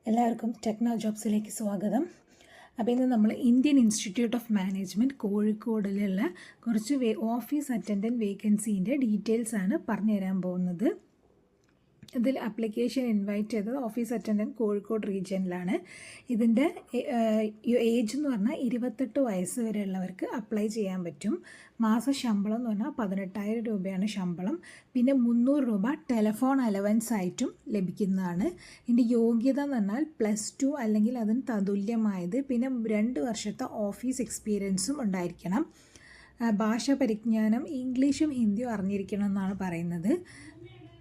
എല്ലാവർക്കും ടെക്നോ ജോബ്സിലേക്ക് സ്വാഗതം. അപ്പോൾ ഇന്ന് നമ്മൾ ഇന്ത്യൻ ഇൻസ്റ്റിറ്റ്യൂട്ട് ഓഫ് മാനേജ്മെൻറ്റ് കോഴിക്കോടിലുള്ള കുറച്ച് ഓഫീസ് അറ്റൻഡൻറ്റ് വേക്കൻസീൻ്റെ ഡീറ്റെയിൽസാണ് പറഞ്ഞു തരാൻ പോകുന്നത്. ഇതിൽ ആപ്ലിക്കേഷൻ ഇൻവൈറ്റ് ചെയ്തത് ഓഫീസ് അറ്റൻഡൻറ്റ് കോഴിക്കോട് റീജിയനിലാണ്. ഇതിൻ്റെ ഏജ് എന്ന് പറഞ്ഞാൽ 28 വയസ്സ് വരെയുള്ളവർക്ക് അപ്ലൈ ചെയ്യാൻ പറ്റും. മാസ ശമ്പളം എന്ന് പറഞ്ഞാൽ 18,000 രൂപയാണ് ശമ്പളം. പിന്നെ 300 രൂപ ടെലിഫോൺ അലവൻസ് ആയിട്ടും ലഭിക്കുന്നതാണ്. ഇതിൻ്റെ യോഗ്യത എന്ന് പറഞ്ഞാൽ +2 അല്ലെങ്കിൽ അതിന് തതുല്യമായത്, പിന്നെ 2 വർഷത്തെ ഓഫീസ് എക്സ്പീരിയൻസും ഉണ്ടായിരിക്കണം. ഭാഷാ പരിജ്ഞാനം ഇംഗ്ലീഷും ഹിന്ദിയും അറിഞ്ഞിരിക്കണം എന്നാണ് പറയുന്നത്.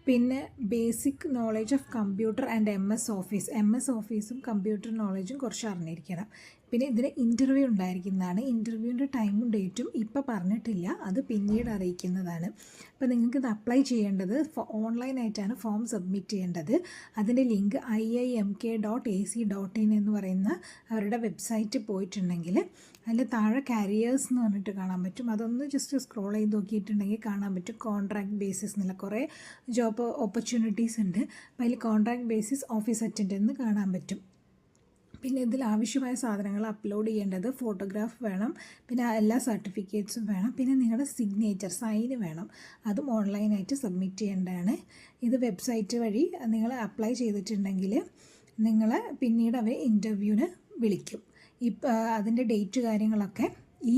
പിന്നെ basic knowledge of computer and M S ഓഫീസും കമ്പ്യൂട്ടർ നോളേജും കുറച്ച് അറിഞ്ഞിരിക്കണം. പിന്നെ ഇതിന് ഇൻ്റർവ്യൂ ഉണ്ടായിരിക്കുന്നതാണ്. ഇൻ്റർവ്യൂവിൻ്റെ ടൈമും ഡേറ്റും ഇപ്പോൾ പറഞ്ഞിട്ടില്ല, അത് പിന്നീട് അറിയിക്കുന്നതാണ്. അപ്പോൾ നിങ്ങൾക്ക് ഇത് അപ്ലൈ ചെയ്യേണ്ടത് ഓൺലൈനായിട്ടാണ് ഫോം സബ്മിറ്റ് ചെയ്യേണ്ടത്. അതിൻ്റെ ലിങ്ക് iimk.ac.in എന്ന് പറയുന്ന അവരുടെ വെബ്സൈറ്റ് പോയിട്ടുണ്ടെങ്കിൽ അതിൽ താഴെ കാരിയേഴ്സ് എന്ന് പറഞ്ഞിട്ട് കാണാൻ പറ്റും. അതൊന്ന് ജസ്റ്റ് സ്ക്രോൾ ചെയ്ത് നോക്കിയിട്ടുണ്ടെങ്കിൽ കാണാൻ പറ്റും കോൺട്രാക്ട് ബേസിസ് എന്നുള്ള കുറേ ജോബ് ഓപ്പർച്യൂണിറ്റീസ് ഉണ്ട്. അപ്പോൾ അതിൽ കോൺട്രാക്ട് ബേസിസ് ഓഫീസ് അറ്റൻഡൻ്റ് എന്ന് കാണാൻ പറ്റും. പിന്നെ ഇതിൽ ആവശ്യമായ സാധനങ്ങൾ അപ്ലോഡ് ചെയ്യേണ്ടത് ഫോട്ടോഗ്രാഫ് വേണം, പിന്നെ എല്ലാ സർട്ടിഫിക്കറ്റ്സും വേണം, പിന്നെ നിങ്ങളുടെ സിഗ്നേച്ചർ സൈന് വേണം. അതും ഓൺലൈനായിട്ട് സബ്മിറ്റ് ചെയ്യേണ്ടതാണ്. ഇത് വെബ്സൈറ്റ് വഴി നിങ്ങൾ അപ്ലൈ ചെയ്തിട്ടുണ്ടെങ്കിൽ നിങ്ങളെ പിന്നീട് അവർ ഇൻ്റർവ്യൂവിന് വിളിക്കും. അതിൻ്റെ ഡേറ്റ് കാര്യങ്ങളൊക്കെ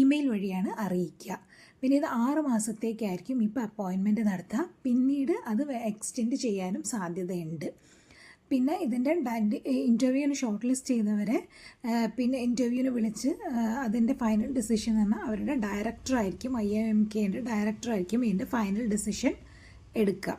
ഇമെയിൽ വഴിയാണ് അറിയിക്കുക. പിന്നെ ഇത് 6 മാസത്തേക്കായിരിക്കും ഇപ്പോൾ അപ്പോയിൻമെൻറ്റ് നടത്തുക. പിന്നീട് അത് എക്സ്റ്റെൻഡ് ചെയ്യാനും സാധ്യതയുണ്ട്. പിന്നെ ഇതിൻ്റെ ഇൻ്റർവ്യൂവിന് ഷോർട്ട് ലിസ്റ്റ് ചെയ്തവരെ പിന്നെ ഇൻ്റർവ്യൂവിന് വിളിച്ച് അതിൻ്റെ ഫൈനൽ ഡിസിഷൻ എന്ന് പറഞ്ഞാൽ അവരുടെ ഡയറക്ടറായിരിക്കും, IIMKൻ്റെ ഡയറക്ടറായിരിക്കും ഇതിൻ്റെ ഫൈനൽ ഡിസിഷൻ എടുക്കുക.